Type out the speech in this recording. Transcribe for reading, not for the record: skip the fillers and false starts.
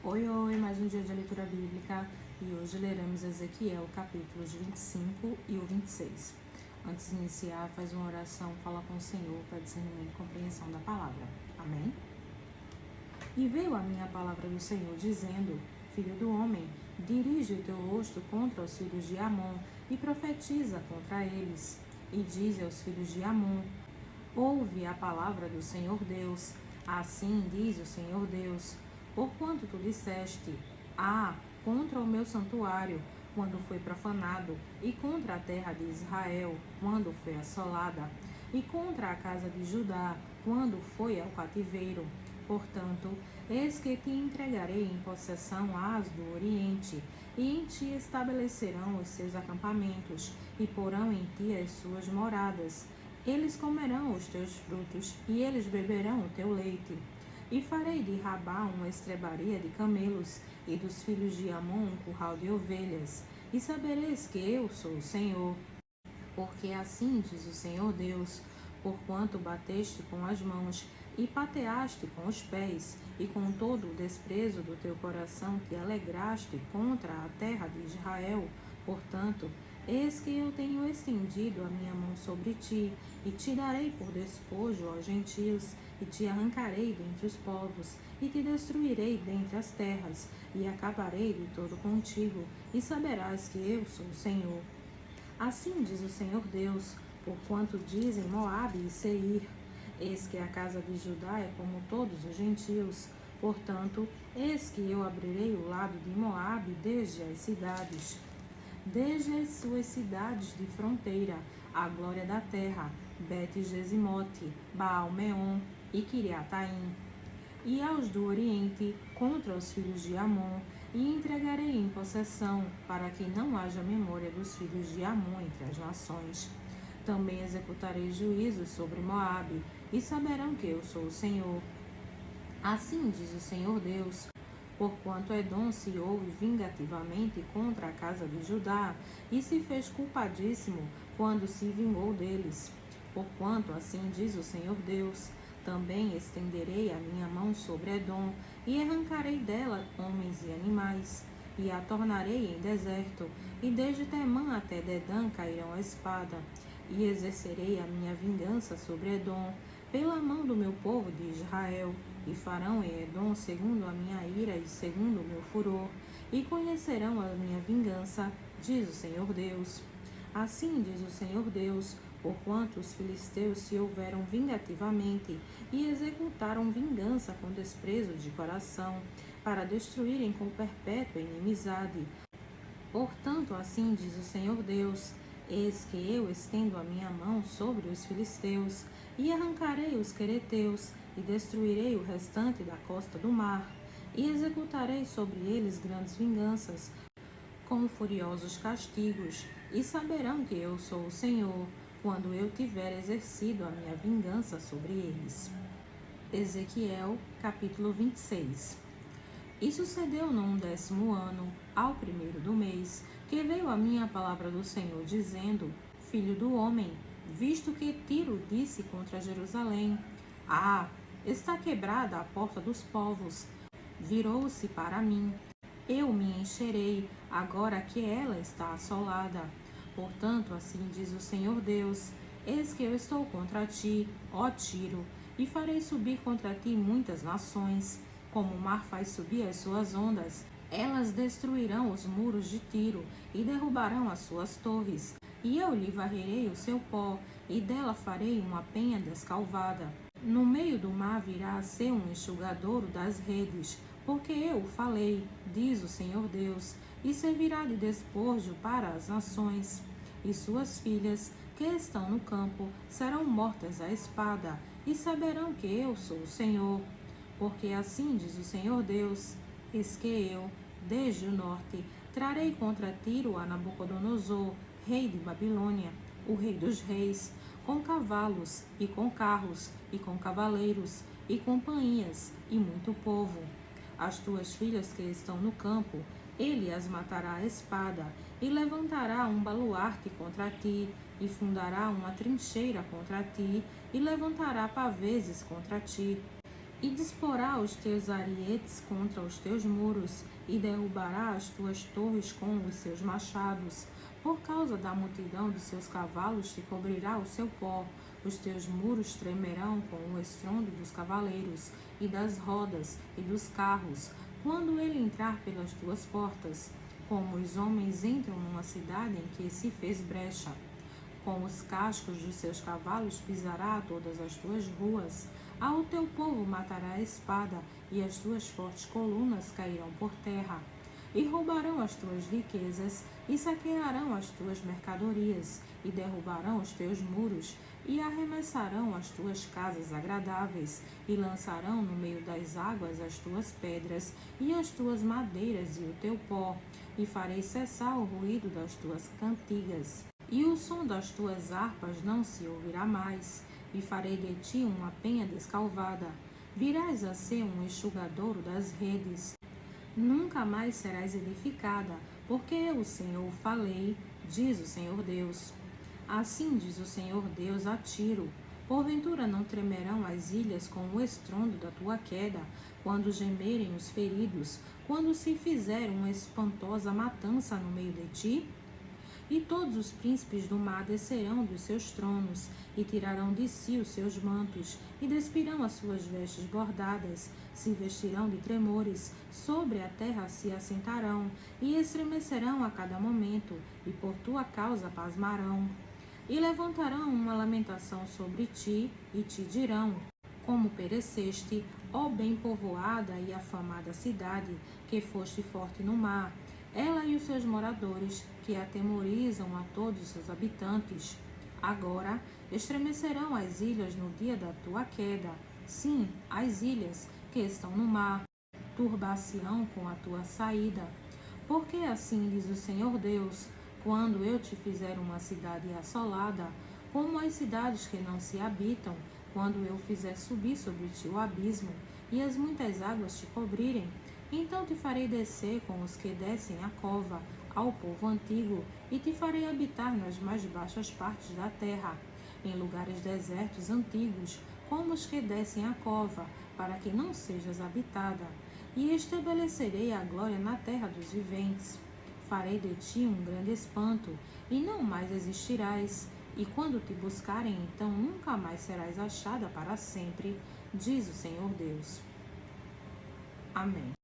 Oi, oi, mais um dia de leitura bíblica e hoje leremos Ezequiel, capítulos 25 e o 26. Antes de iniciar, faz uma oração, fala com o Senhor para discernimento e compreensão da palavra. Amém? E veio a minha palavra do Senhor, dizendo: Filho do homem, dirige o teu rosto contra os filhos de Amon e profetiza contra eles. E diz aos filhos de Amon: Ouve a palavra do Senhor Deus. Assim diz o Senhor Deus: Porquanto tu disseste: contra o meu santuário, quando foi profanado, e contra a terra de Israel, quando foi assolada, e contra a casa de Judá, quando foi ao cativeiro. Portanto, eis que te entregarei em possessão às do Oriente, e em ti estabelecerão os seus acampamentos, e porão em ti as suas moradas. Eles comerão os teus frutos, e eles beberão o teu leite. E farei de Rabá uma estrebaria de camelos, e dos filhos de Amon um curral de ovelhas. E sabereis que eu sou o Senhor. Porque assim diz o Senhor Deus: porquanto bateste com as mãos, e pateaste com os pés, e com todo o desprezo do teu coração te alegraste contra a terra de Israel, portanto, eis que eu tenho estendido a minha mão sobre ti, e te darei por despojo aos gentios, e te arrancarei dentre os povos, e te destruirei dentre as terras, e acabarei de todo contigo, e saberás que eu sou o Senhor. Assim diz o Senhor Deus, porquanto dizem Moabe e Seir: eis que a casa de Judá é como todos os gentios. Portanto, eis que eu abrirei o lado de Moabe desde as cidades, desde as suas cidades de fronteira, a glória da terra, Bet-Gesimote, Baal-Meon e Kiriataim, e aos do Oriente contra os filhos de Amon, e entregarei em possessão, para que não haja memória dos filhos de Amon entre as nações. Também executarei juízos sobre Moabe, e saberão que eu sou o Senhor. Assim diz o Senhor Deus: porquanto Edom se houve vingativamente contra a casa de Judá, e se fez culpadíssimo quando se vingou deles. Porquanto assim diz o Senhor Deus: também estenderei a minha mão sobre Edom, e arrancarei dela homens e animais, e a tornarei em deserto, e desde Temã até Dedã cairão a espada, e exercerei a minha vingança sobre Edom, pela mão do meu povo de Israel, e farão em Edom segundo a minha ira e segundo o meu furor, e conhecerão a minha vingança, diz o Senhor Deus. Assim diz o Senhor Deus: porquanto os filisteus se houveram vingativamente e executaram vingança com desprezo de coração, para destruírem com perpétua inimizade. Portanto, assim diz o Senhor Deus: eis que eu estendo a minha mão sobre os filisteus, e arrancarei os quereteus, e destruirei o restante da costa do mar, e executarei sobre eles grandes vinganças, com furiosos castigos, e saberão que eu sou o Senhor, quando eu tiver exercido a minha vingança sobre eles. Ezequiel, capítulo 26. E sucedeu no 10º ano, ao primeiro do mês, que veio a minha palavra do Senhor, dizendo: Filho do homem, visto que Tiro disse contra Jerusalém: está quebrada a porta dos povos, virou-se para mim. Eu me encherei, agora que ela está assolada. Portanto, assim diz o Senhor Deus: eis que eu estou contra ti, ó Tiro, e farei subir contra ti muitas nações, como o mar faz subir as suas ondas. Elas destruirão os muros de Tiro e derrubarão as suas torres. E eu lhe varrerei o seu pó, e dela farei uma penha descalvada. No meio do mar virá a ser um enxugadouro das redes, porque eu falei, diz o Senhor Deus, e servirá de despojo para as nações. E suas filhas, que estão no campo, serão mortas à espada, e saberão que eu sou o Senhor. Porque assim diz o Senhor Deus: eis que eu, desde o norte, trarei contra Tiro a Nabucodonosor, rei de Babilônia, o rei dos reis, com cavalos, e com carros, e com cavaleiros, e companhias, e muito povo. As tuas filhas que estão no campo, ele as matará à espada, e levantará um baluarte contra ti, e fundará uma trincheira contra ti, e levantará paveses contra ti. E disporá os teus arietes contra os teus muros, e derrubará as tuas torres com os seus machados. Por causa da multidão de seus cavalos te cobrirá o seu pó, os teus muros tremerão com o estrondo dos cavaleiros, e das rodas, e dos carros, quando ele entrar pelas tuas portas, como os homens entram numa cidade em que se fez brecha. Com os cascos dos seus cavalos pisará todas as tuas ruas. Ao teu povo matará a espada, e as tuas fortes colunas cairão por terra. E roubarão as tuas riquezas, e saquearão as tuas mercadorias, e derrubarão os teus muros, e arremessarão as tuas casas agradáveis, e lançarão no meio das águas as tuas pedras, e as tuas madeiras, e o teu pó, e farei cessar o ruído das tuas cantigas. E o som das tuas harpas não se ouvirá mais, e farei de ti uma penha descalvada. Virás a ser um enxugadouro das redes. Nunca mais serás edificada, porque eu, o Senhor, falei, diz o Senhor Deus. Assim diz o Senhor Deus a Tiro: porventura não tremerão as ilhas com o estrondo da tua queda, quando gemerem os feridos, quando se fizer uma espantosa matança no meio de ti? E todos os príncipes do mar descerão dos seus tronos, e tirarão de si os seus mantos, e despirão as suas vestes bordadas, se vestirão de tremores, sobre a terra se assentarão, e estremecerão a cada momento, e por tua causa pasmarão. E levantarão uma lamentação sobre ti, e te dirão: como pereceste, ó bem povoada e afamada cidade, que foste forte no mar, ela e os seus moradores, que atemorizam a todos os seus habitantes. Agora estremecerão as ilhas no dia da tua queda, sim, as ilhas que estão no mar, turbar-se-ão com a tua saída. Porque assim diz o Senhor Deus: quando eu te fizer uma cidade assolada, como as cidades que não se habitam, quando eu fizer subir sobre ti o abismo, e as muitas águas te cobrirem, então te farei descer com os que descem a cova, ao povo antigo, e te farei habitar nas mais baixas partes da terra, em lugares desertos antigos, como os que descem a cova, para que não sejas habitada. E estabelecerei a glória na terra dos viventes. Farei de ti um grande espanto, e não mais existirás. E quando te buscarem, então nunca mais serás achada para sempre, diz o Senhor Deus. Amém.